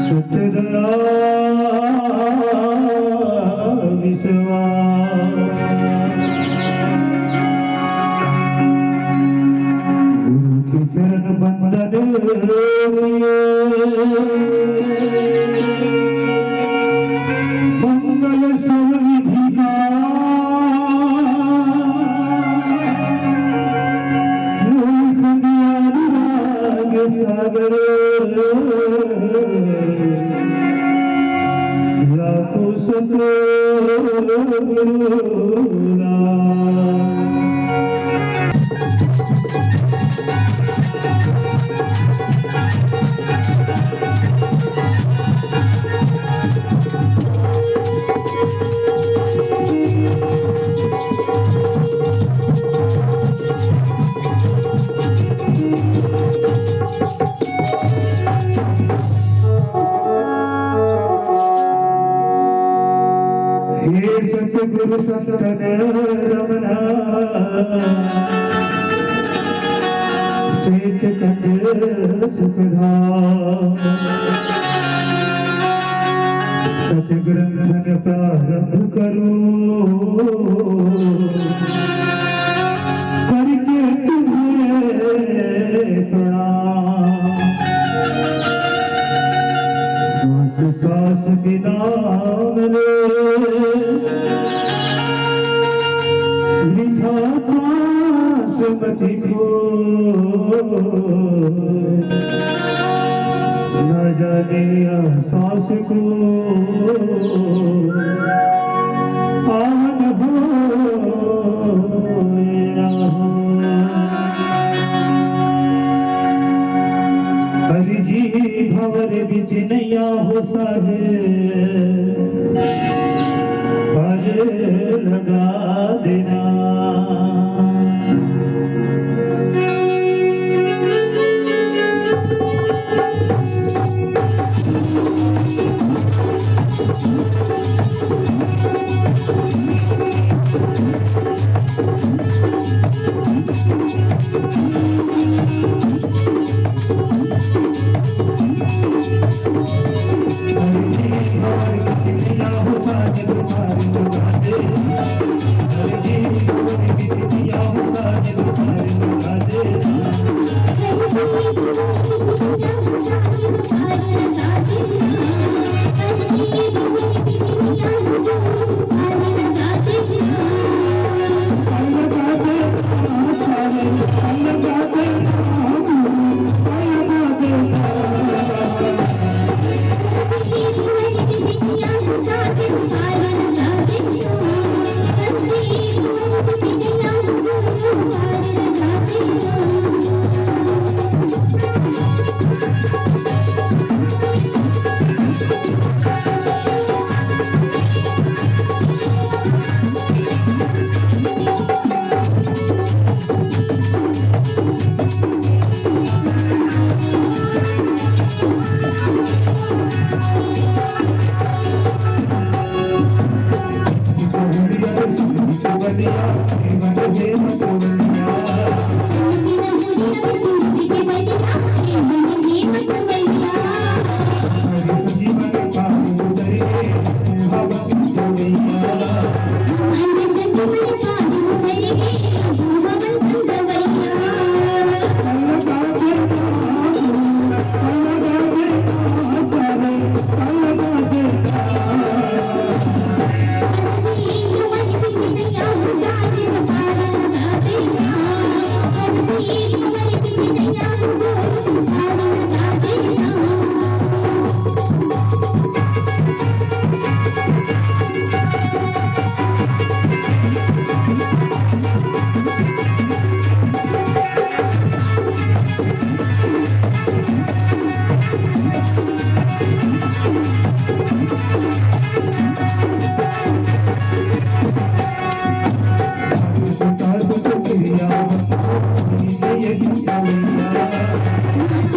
सतरा विश्वास गुरु के चरण बंदन मंगल सर्वविधि का सागर लाखों सतगुरुना सतगुरु संतन रमना श्वेत कंड सुखधा सतग्रंथन प्रारंभ करो करके तुम्हें प्रणाम सांस सांस के नाम ले मति को न जाने सांस को आवन हो हरि जी भंवर बिच नैया हो साहे पर लगा देना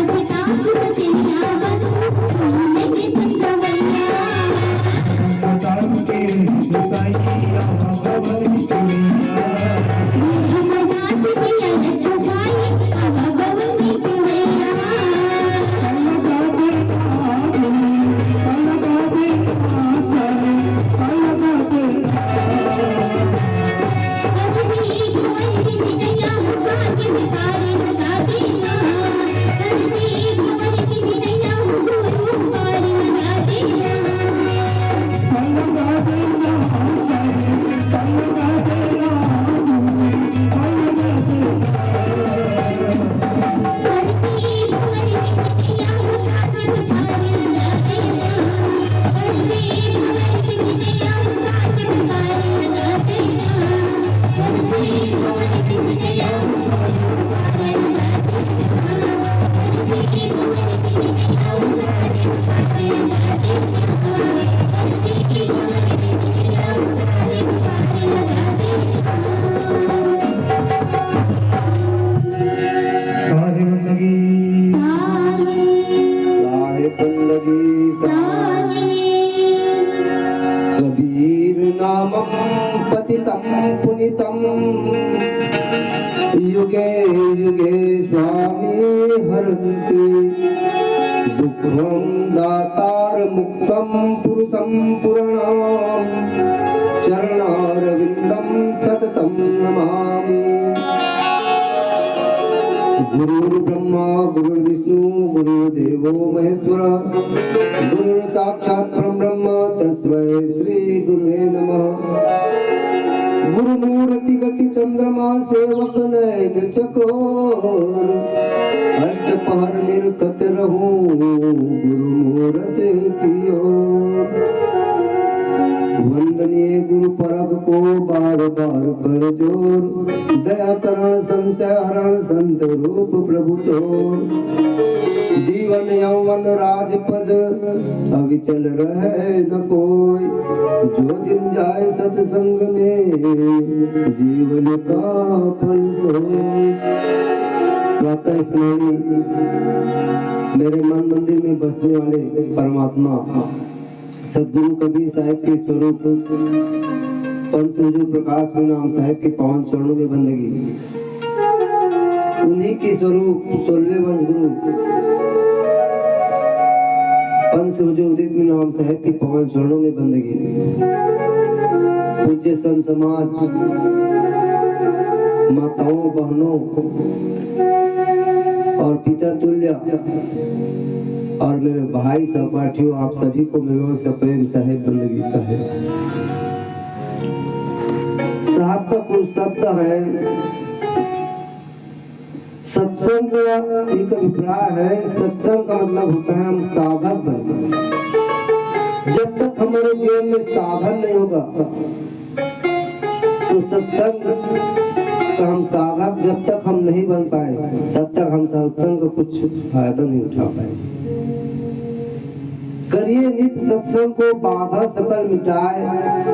Thank you. नमामि हरन्ति दुःखं दातार मुक्तं पुरुषं पुराणं चरणारविन्दं सततं नमामि। गुरुर्ब्रह्मा गुरुर्विष्णु गुरुर्देवो महेश्वर गुरुः साक्षात् परब्रह्म तस्मै श्री गुरुवे नमः। गुरुमूर्ति गति चंद्रमा सेवक नयन चकोर अष्टपहर निर्कत रहूं गुरुमूर्ति की ओर। वंदनीय गुरु परग को बार बार कर जोर दया करण संशय हरण संत रूप प्रभु तोर। जीवन यौवन राजपद अविचल रहे न कोई जो दिन जाए सत्संग में जीवन का फल सोई। प्रातः स्मरणी मेरे मन मंदिर में बसने वाले परमात्मा सदगुरु कबीर साहब के स्वरूप पंत हुजूर प्रकाश नाम साहब के पावन चरणों में बंदगी। उन्हीं के स्वरूप 16वें वंश गुरु पंत हुजूर उदित नाम साहब के पावन चरणों में बंदगी। पूज्य संत समाज माताओं बहनों और पिता तुल्य और मेरे भाई सहपाठियों आप सभी को मेरे से प्रेम साहेब बंदगी साहेब। साहब का कुछ शब्द है सत्संग का एक अभिप्राय है। सत्संग का मतलब होता है हम साधक बनना। जब तक हमारे जीवन में साधन नहीं होगा तो सत्संग का हम साधक जब तक हम नहीं बन पाए तब तक हम सत्संग को कुछ फायदा नहीं उठा पाए। करिए नित्य सत्संग को बाधा सकल मिटाए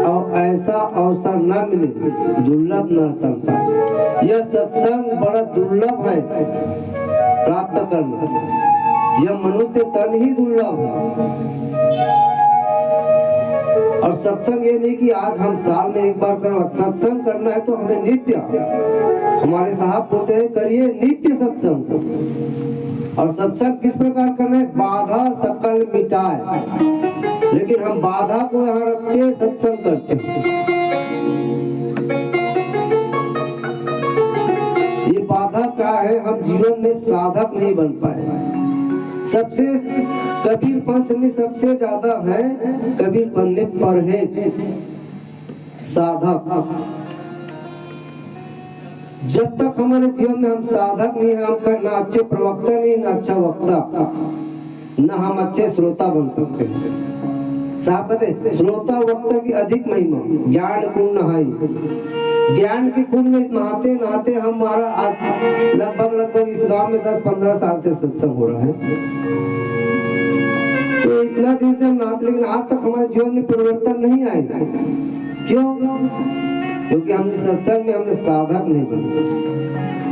और ऐसा अवसर न मिले दुर्लभ न तन पाए। यह सत्संग बड़ा दुर्लभ है प्राप्त करना। यह मनुष्य तन ही दुर्लभ है। और सत्संग ये नहीं कि आज हम साल में एक बार करो। सत्संग करना है तो हमें नित्य, हमारे साहब बोलते हैं करिए नित्य सत्संग। और सत्संग किस प्रकार करना है? बाधा सकल मिटाए। लेकिन हम बाधा को यहाँ रख के सत्संग करते हैं। ये बाधा क्या है? हम जीवन में साधक नहीं बन पाए। सबसे कबीर पंथ में सबसे ज्यादा है कबीर पंथ में परहेज साधक। जब तक हमारे जीवन में हम साधक नहीं है, हम ना अच्छे प्रवक्ता नहीं, ना अच्छा वक्ता, ना हम अच्छे श्रोता बन सकते हैं। साहब कहते श्रोता वक्ता की अधिक महिमा ज्ञान कुंड नहाई। ज्ञान के कुंड में नहाते नहाते हमारा लगभग इस गांव में 10-15 साल से सत्संग हो रहा है। तो इतना दिन से हम नहाते, लेकिन आज तक हमारे जीवन में परिवर्तन नहीं आएगा। क्यों? क्योंकि हमने सत्संग में हमने साधक नहीं बने।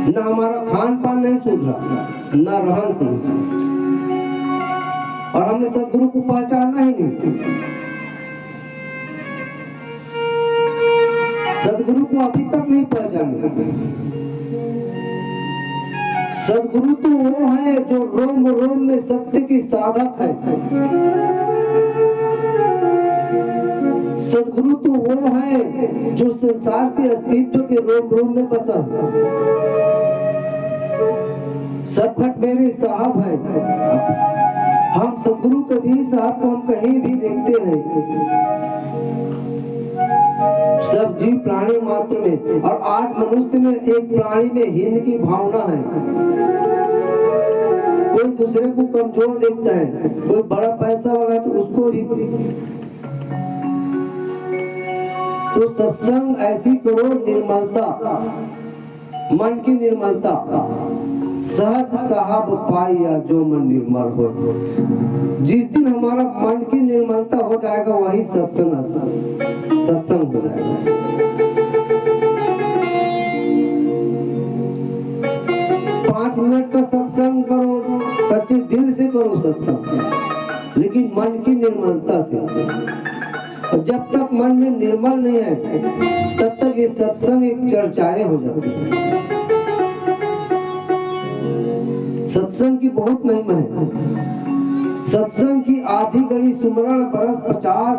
न हमारा खान पान नहीं सुधरा, न रहन सहन सुधरा, और हमने सदगुरु को पहचाना ही नहीं। सदगुरु को अभी तक नहीं पहचाना। सदगुरु तो वो है जो रोम रोम में सत्य की साधक है। सदगुरु तो वो है जो संसार के अस्तित्व के रोम रोम में बसा। सब खट मेरे साहब है। हम सदगुरु कबीर साहब को हम कहीं भी देखते हैं, सब जीव प्राणी मात्र में। और आज मनुष्य में एक प्राणी में हीन की भावना है। कोई दूसरे को कमजोर देखता है, कोई बड़ा पैसा वाला है तो उसको भी। तो सत्संग ऐसी करो निर्मलता, मन की निर्मलता। सहज साहब पाइया जो मन निर्मल हो। जिस दिन हमारा मन की निर्मलता हो जाएगा वही सत्संग हो जाएगा। 5 मिनट का सत्संग करो, सच्चे दिल से करो सत्संग, लेकिन मन की निर्मलता से। जब तक मन में निर्मल नहीं है तब तक ये सत्संग एक चर्चाएं हो जाती है। सत्संग की बहुत महिमा है। सत्संग की आधी घड़ी सुमरण बरस 50,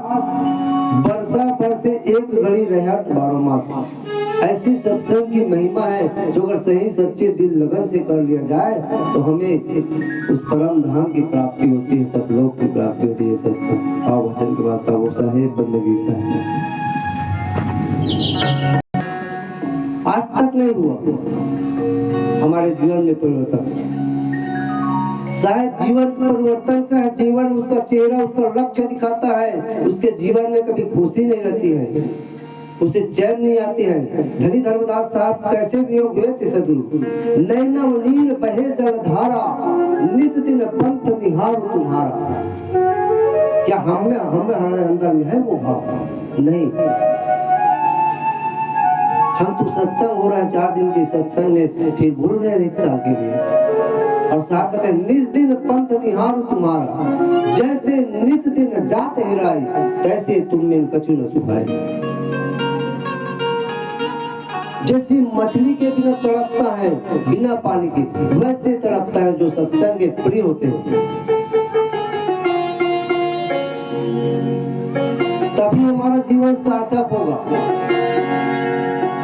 वर्षा पर से एक घड़ी रहट 12 मास। ऐसी सत्संग की महिमा है जो अगर सही सच्चे दिल लगन से कर लिया जाए तो हमें उस परम धाम की प्राप्ति होती है, सतलोक की प्राप्ति होती है। सत्संग आओ वचन की बात वो साहेब बंदगी साहेब आज तक नहीं हुआ हमारे जीवन में परिवर्तन। शायद जीवन परिवर्तन का है, जीवन उसका चेहरा उसका लक्ष्य दिखाता है, उसके जीवन में कभी खुशी नहीं रहती है, उसे चैन नहीं आती है। धनी धर्मदास साहब कैसे वियोग हुए थे सदगुरु, नैनव नीर बहे जल धारा, निस दिन पंथ निहार तुम्हारा। क्या हमें हमारे अंदर में है वो भाव? नहीं। हम तो सत्संग हो रहा है 4 दिन के सत्संग में फिर भूल गए 1 साल के लिए। और साहब कहते हैं निस दिन पंथ निहार तुम्हारा, जैसे निस दिन जात हिराई, तैसे तुम में कछु न सुखाई। जैसी मछली के बिना तड़पता है बिना पानी के, वैसे तड़पता है जो सत्संग के प्रिय होते हैं। तभी हमारा जीवन सार्थक होगा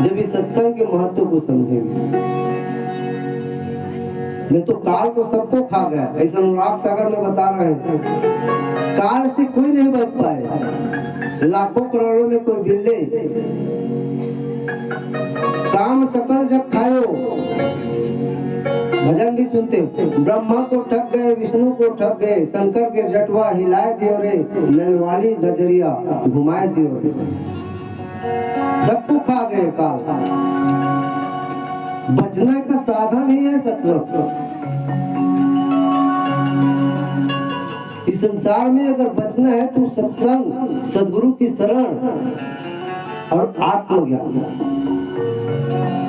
जब इस सत्संग के महत्व को समझेंगे। नहीं तो काल तो सबको खा गया, ऐसा अनुराग सागर में बता रहे हैं। काल से कोई नहीं बच पाए, लाखों करोड़ों में कोई बिल्ले। काम सकल जब खायो, भजन भी सुनते, ब्रह्मा को ठग गए, विष्णु को ठग गए, शंकर के जटवा हिलाए दियो रे, नैनवाली नजरिया घुमाए दियो रे। सबको खा गए काल। बचने का साधन ही है सत्संग। इस संसार में अगर बचना है तो सत्संग, सद्गुरु की शरण और आत्मज्ञान,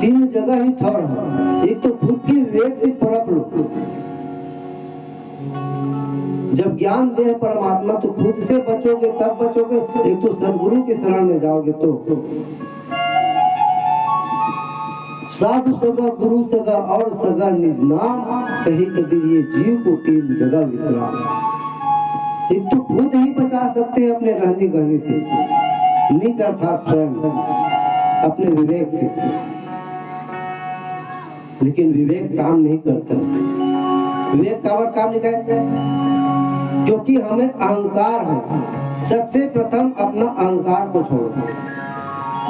3 जगह ही ठहर है। एक तो खुद की विवेक से परख लो। जब ज्ञान दे परमात्मा तो खुद से बचोगे, तब बचोगे। एक तो सद्गुरु के शरण में जाओगे तो साधु सगा गुरु सगा और सगा निज नाम, कहीं कबीर ये जीव को 3 जगह विश्राम। एक तो खुद ही बचा सकते हैं अपने रहने गहने से, नीच अर्थात स्वयं अपने विवेक से, लेकिन विवेक काम नहीं करता। विवेक काम नहीं करता क्योंकि हमें अहंकार है। सबसे प्रथम अपना अहंकार को छोड़ो।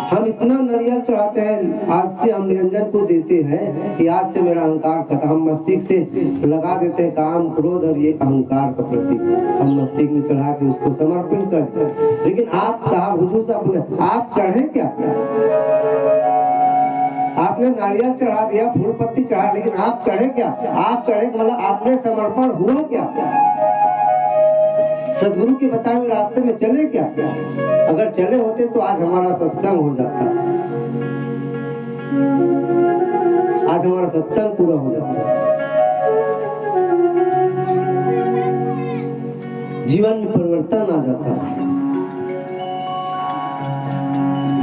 हम इतना नारियल चढ़ाते हैं, आज से हम निरंजन को देते हैं कि आज से मेरा अहंकार खत्म। हम मस्तिष्क से लगा देते हैं काम क्रोध और ये अहंकार का प्रतीक, हम मस्तिष्क में चढ़ा के उसको समर्पित करते हैं। लेकिन आप साहब हुजूर साहब आप चढ़े क्या? आपने नारियल चढ़ा दिया, फूल पत्ती चढ़ा, लेकिन आप चढ़े क्या? आप चढ़े मतलब आपने समर्पण हुआ क्या? सद्गुरु के बताए हुए रास्ते में चले क्या? अगर चले होते तो आज हमारा सत्संग हो जाता, आज हमारा सत्संग पूरा हो जाता, जीवन में परिवर्तन आ जाता,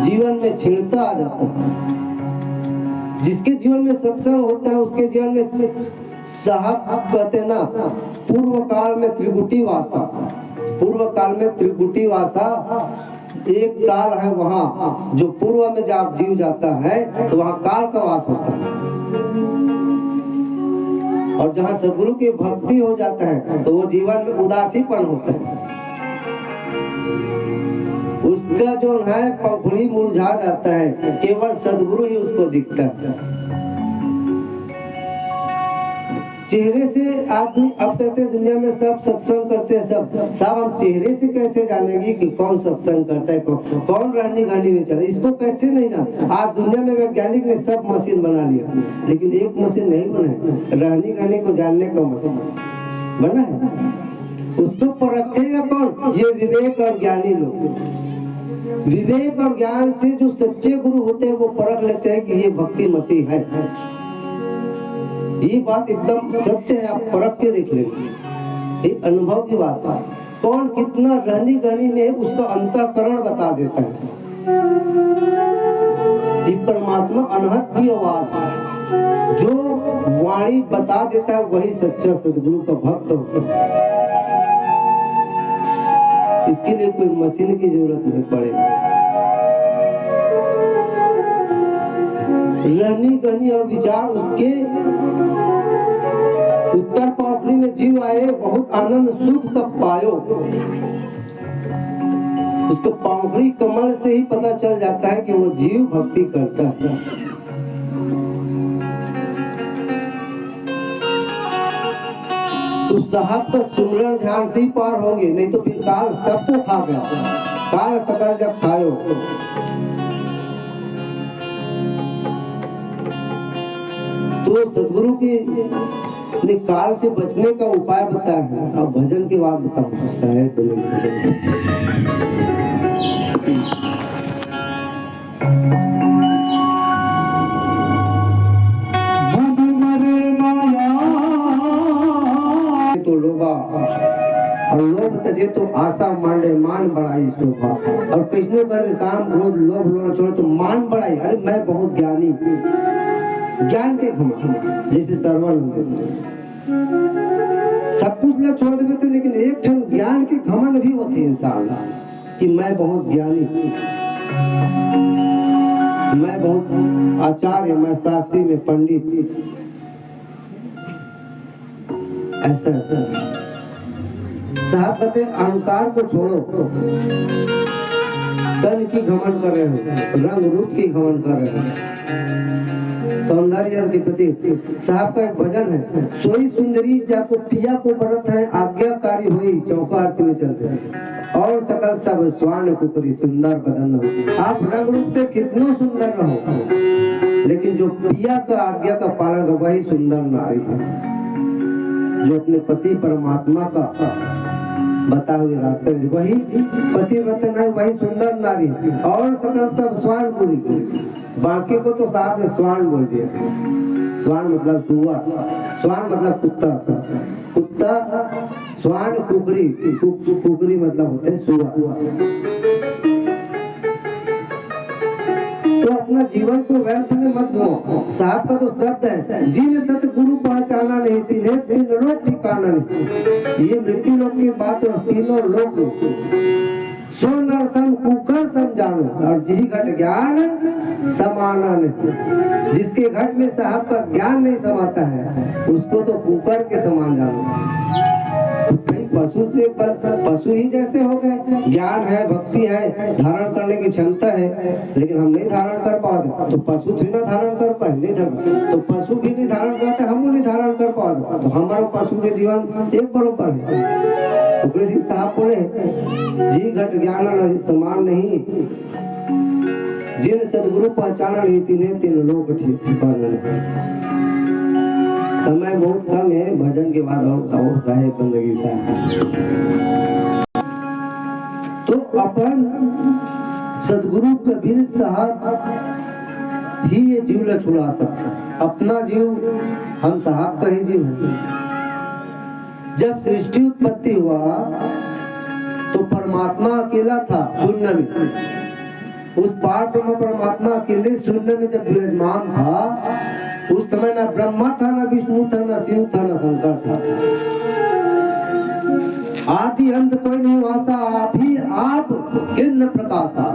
जीवन में क्षीणता आ जाता। जिसके जीवन में सत्संग होता है उसके जीवन में साहब कहते हैं ना, पूर्व काल में त्रिकुटी वासा, पूर्व काल में त्रिकुटी वासा एक काल है वहां जो पूर्व में जब जीव जाता है तो वहां काल का वास होता है। और जहां सद्गुरु की भक्ति हो जाता है तो वो जीवन में उदासीपन होता है, उसका जो है पंखुड़ी मुरझा जाता है, केवल सद्गुरु ही उसको दिखता है। चेहरे से आदमी, अब कहते हैं दुनिया में सब सत्संग करते हैं, सब साहब हम चेहरे से कैसे जानेंगे कि कौन सत्संग करता है, कौन रहनी गानी में चला, इसको कैसे नहीं जान। आज दुनिया में वैज्ञानिक ने सब मशीन बना लिया, लेकिन एक मशीन नहीं बना है, रहनी गानी को जानने का मशीन बना है। उसको परखेगा कौन? ये विवेक और ज्ञानी लोग। विवेक और ज्ञान से जो सच्चे गुरु होते हैं वो परख लेते हैं कि ये भक्ति मती है। ये बात एकदम सत्य है, आप परख के देख लेंगे, ये अनुभव की बात है। कौन कितना रहनी गहनी में है उसका अंतःकरण बता देता है। ये परमात्मा अनहद की आवाज है, जो वाणी बता देता है वही सच्चा सदगुरु का भक्त होता है। इसके लिए कोई मशीन की जरूरत नहीं पड़ेगी। रहनी गहनी और विचार उसके उत्तर पोखरी में जीव आए, बहुत आनंद सुख तब पायो। उसको पोखरी कमल से ही पता चल जाता है कि वो जीव भक्ति करता है। तो साहब का सुमरण ध्यान से ही पार होंगे, नहीं तो फिर काल सबको खा गया। काल सकल जब खायो, तो सदगुरु की ने काल से बचने का उपाय बताया है। अब भजन के बाद बताऊं शायद तो लोभा और लोभ तजे तो आशा मांडे मान बढ़ाई शोभा। और कृष्ण कर काम क्रोध लोभ लोभ छोड़ो तो मान बढ़ाई। अरे मैं बहुत ज्ञानी, ज्ञान के घमंड जैसे सर्वानंद सब कुछ ना छोड़ देते, लेकिन एक क्षण ज्ञान के घमंड भी होते इंसान कि मैं बहुत ज्ञानी, मैं बहुत आचार्य, मैं शास्त्री में पंडित, ऐसा ऐसा। साहब कहते अहंकार को छोड़ो, तन की घमंड कर रहे हो, रंग रूप की घमंड कर रहे हो, सौंदर्य के प्रति। साहब का एक भजन है, सोई सुंदरी जाको पिया को बरत है, आज्ञाकारी हुई चौका आरती में चलते हैं। और सकल सब स्वान कुकरी सुंदर बदन हो। आप रंग रूप से कितना सुंदर रहो, लेकिन जो पिया का आज्ञा का पालन कर वही सुंदर नारी है, जो अपने पति परमात्मा का बता हुए रास्ते में वही पतिव्रता नारी, वही सुंदर नारी। और सकल सब स्वान पूरी, बाकी को तो साहब ने स्वान बोल दिया। स्वान मतलब सुअर, स्वान मतलब कुत्ता, कुत्ता स्वान कुकरी, कुकरी मतलब होते हैं सुअर। तो अपना जीवन को व्यर्थ में मत गो। साहब का तो शब्द है, जिन सतगुरु पहचाना नहीं, तीन लोक ठिकाना नहीं। ये मृत्यु लोक की बात है, तीनों लोक सो नर सम कुकर समझानो, और जी घट ज्ञान समाना नहीं। जिसके घट में साहब का ज्ञान नहीं समाता है, उसको तो कुकर के समान जानो। पशु से पशु ही जैसे हो गए। ज्ञान है, भक्ति है, धारण करने की क्षमता है, लेकिन हम नहीं धारण कर पाते। तो पशु थोड़ी ना धारण कर पाए, नहीं धारण, तो पशु भी नहीं धारण करते, हम नहीं धारण कर पाते। तो हमारे पशु के जीवन एक बराबर है। तो कृषि साहब बोले जी घट ज्ञान समान नहीं, जिन सदगुरु पहचाना नहीं, तीन लोग ठीक नहीं। समय बहुत कम है, भजन के बाद और साहेब बंदगी साहब। तो अपन सदगुरु कबीर साहब ही ये जीव न छुड़ा सकते। अपना जीव हम साहब का ही जीव है। जब सृष्टि उत्पत्ति हुआ तो परमात्मा अकेला था शून्य में। उस पार ब्रह्म परमात्मा अकेले शून्य में जब विराजमान था, उस समय ना ब्रह्मा था, ना विष्णु था, ना शिव था, ना शंकर था। आदि अंत कोई नहीं वासा, आप ही आप किन्न प्रकाशा।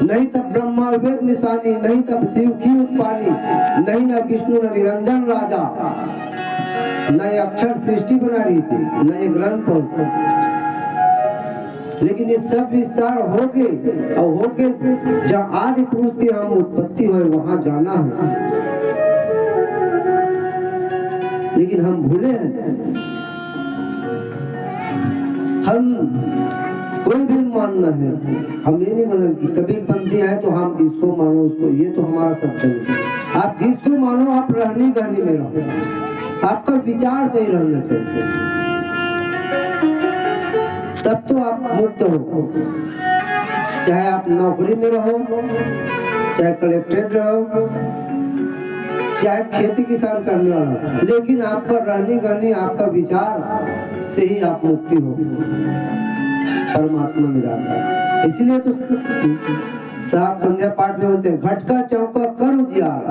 नहीं तब ब्रह्मा वेद निशानी, नहीं तब शिव की उत्पानी, नहीं ना विष्णु न निरंजन राजा, न ये अक्षर सृष्टि बना रही थी, न ये ग्रंथ पढ़। लेकिन ये सब विस्तार हो गए, और हो के जहाँ आदि पुरुष की हम उत्पत्ति हुए वहां जाना है। लेकिन हम भूले हैं, हम कोई भी मानना है। हम ये नहीं बोले कि कबीरपंथी है तो हम इसको मानो उसको, ये तो हमारा सत्य नहीं। आप जिसको मानो, आप रहनी गहनी में रहो, आपका विचार सही रहना चाहिए, तब तो आप मुक्त हो। चाहे आप नौकरी में रहो, चाहे कलेक्ट्रेट रहो, चाहे खेती किसान करने वाला, लेकिन आपका रहनी गहनी, आपका विचार से ही आप मुक्ति हो, परमात्मा में जाता है। इसलिए तो साहब संध्या पाठ में बोलते हैं घटका चौका कर उजियार।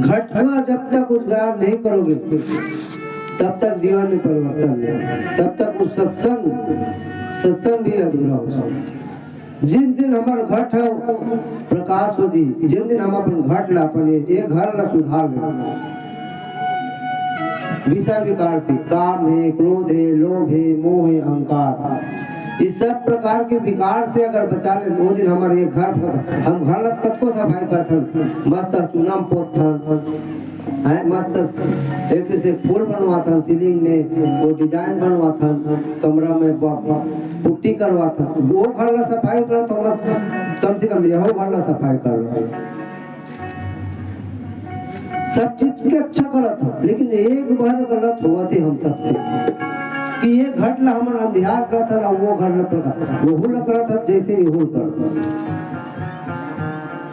घटका जब तक उजागर नहीं करोगे तब तक जीवन में परिवर्तन नहीं, तब तक उस सत्संग भी अधूरा हो। जिन दिन हमार घट है प्रकाश हो जी, जिन दिन हम अपन घट ला अपन ये घर ला सुधार ले, विषय विकार से काम है, क्रोध है, लोभ है, मोह है, अहंकार, इस सब प्रकार के विकार से अगर बचा ले वो दिन हमारे ये घर हम घर लत कतको सफाई करथन, मस्त चूनाम पोतथन है, मस्त एक से फूल बनवाथन, सीलिंग में वो डिजाइन बनवाथन, कमरा में पुट्टी करवाथन, वो घर ला सफाई करो तो मस्त कम से कम यह घर ला सफाई करो। सब चीज के अच्छा गलत हो, लेकिन एक बार गलत हुआ थे हम सबसे कि ये घट ला हमारा अंधियार करता था, वो घर ला प्रकाश वो लग रहा था जैसे ये हो कर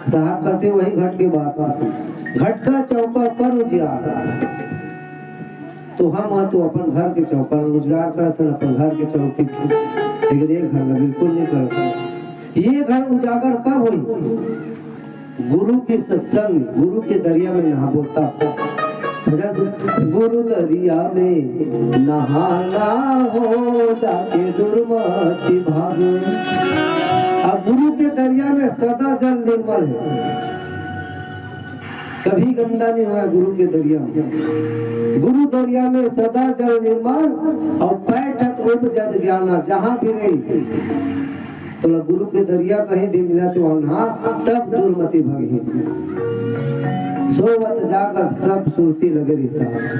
साहब कहते वही घट के बात घट का चौका कर उजियार। तो हम तो अपन घर के चौका रोजगार करते अपन घर के चौके, लेकिन ये घर बिल्कुल नहीं करते। ये घर उजागर कब हुई? गुरु के सत्संग, गुरु के दरिया में नहाबोता, गुरु दरिया में नहाना हो जाके दुर्मति भागे। अब गुरु के दरिया में सदा जल निर्मल है, कभी गंदा नहीं हुआ गुरु के दरिया में। गुरु दरिया में सदा जल निर्मल और पैठत उपजत ज्ञाना, जहाँ भी रही तो गुरु के दरिया कहीं भी मिला तो वहां तब दुर्मति भगी। सोवत जागत सब सुरती लगे हिसाब से।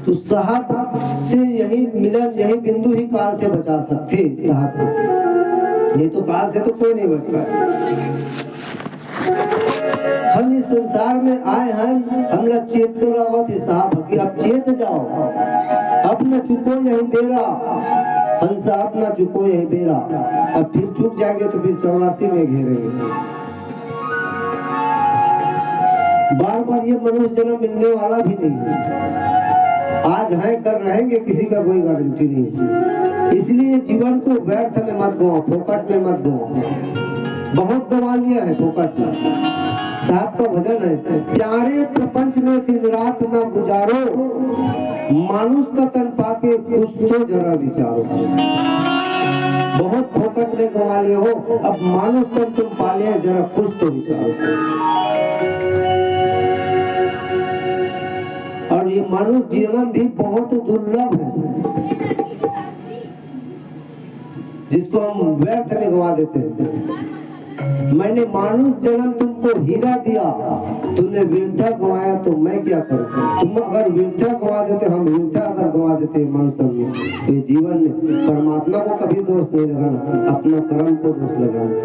तो साहब से यही मिलन, यही बिंदु ही काल से बचा सकते साहब को, नहीं तो काल से तो कोई नहीं बच पाए। हम इस संसार में आए हैं, हम लोग चेत कर रहा थे साहब कि अब चेत जाओ, अब न चुको यही बेरा, हंसा अब न चुको यही बेरा। अब फिर चुक जाएंगे तो फिर 84 में घेरेंगे। बार बार ये मनुष्य जन्म मिलने वाला भी नहीं है, आज है कल रहेंगे, किसी का कोई गारंटी नहीं है। इसलिए जीवन को व्यर्थ में मत गो, फोकट में मत गो। बहुत गवा लिया है फोकट में। साहब का भजन है, प्यारे प्रपंच में दिन रात ना गुजारो, मानुष का तन पाके कुछ तो जरा विचारो। बहुत फोकट में गवा लिए हो, अब मानुष तन तुम पाले हैं, जरा कुछ तो विचारो। और ये मानुष जीवन भी बहुत दुर्लभ है, जिसको हम व्यर्थ में गवा देते हैं। मैंने मानुष जन्म तुमको हीरा दिया, तुमने वृद्धा गवाया तो मैं क्या करूं? तुम अगर वृद्धा गवा देते, हम वृद्धा अगर गवा देते मनुष्य में, तो जीवन में परमात्मा को कभी दोष नहीं लगाना, अपना कर्म को दोष लगाना,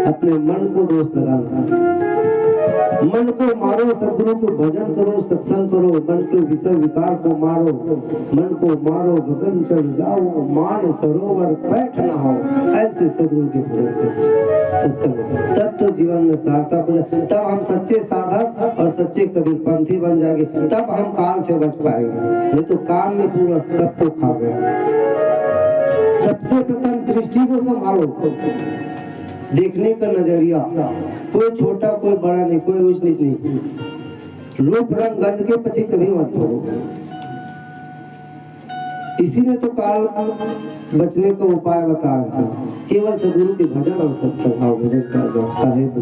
अपने मन को दोष लगाना। मन को मारो, सदगुरु को भजन करो, सत्संग करो, मन के विषय विकार को मारो, मन को मारो, गगन चढ़ जाओ, मान सरोवर पैठ ना हो, ऐसे सदगुरु के भजन करो, सत्संग, तब तो जीवन में सार्थक हो जाए। तब हम सच्चे साधक और सच्चे कबीरपंथी बन जाएंगे, तब हम काल से बच पाएंगे। नहीं तो काम में पूरा सबको खा गया। सबसे प्रथम दृष्टि को संभालो, देखने का नजरिया, कोई छोटा कोई बड़ा नहीं, कोई ऊंच नीच नहीं। रूप रंग गंध के पीछे कभी मत पड़ो। इसी ने तो काल बचने का उपाय बताया, केवल सदगुरु के भजन और सत्संग, भजन का साहेब।